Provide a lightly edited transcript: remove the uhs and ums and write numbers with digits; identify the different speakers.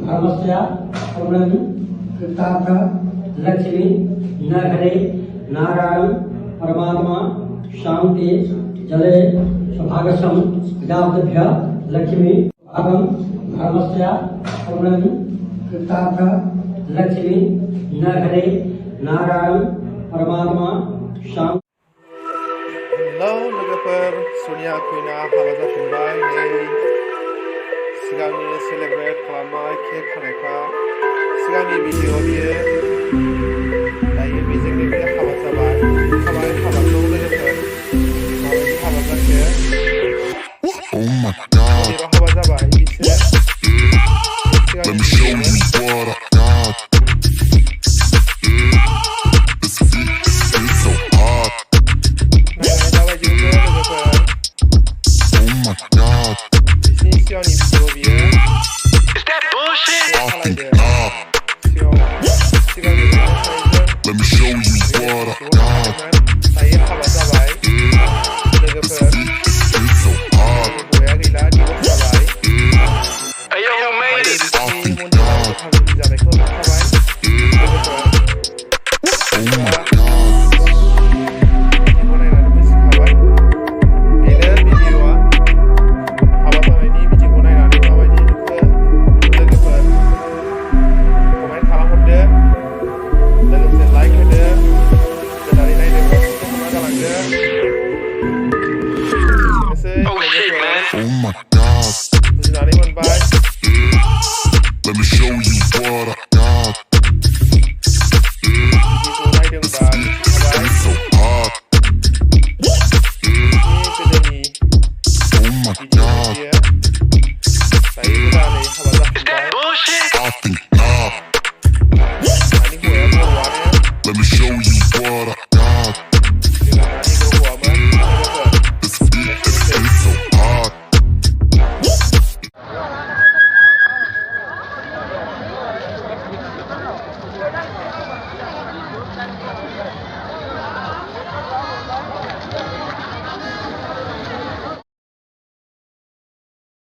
Speaker 1: धर्मस्य पूर्णं कृतार्थ लक्ष्मी नरहरे नारायण परमात्मा शांति जले सौभाग्यसम विदाभ्य लक्ष्मी भागम धर्मस्य पूर्णं कृतार्थ लक्ष्मी नरहरे नारायण परमात्मा शांति.
Speaker 2: Hello लोगोफोर, सोनिया कुइना हाबा जाफिनबाय. नै सिगांनि सेलेब्रेट खालामनाय केक हानायखौ सिगांनि भिडिअ बियो दायो बेजोंनो बियो हाबा जाबाय. हाबाखौ लोगोफोर माबायदि हाबा जाखो जेराव हाबा जाबाय बिसोर सिगांनि भिडिअ Is that bullshit?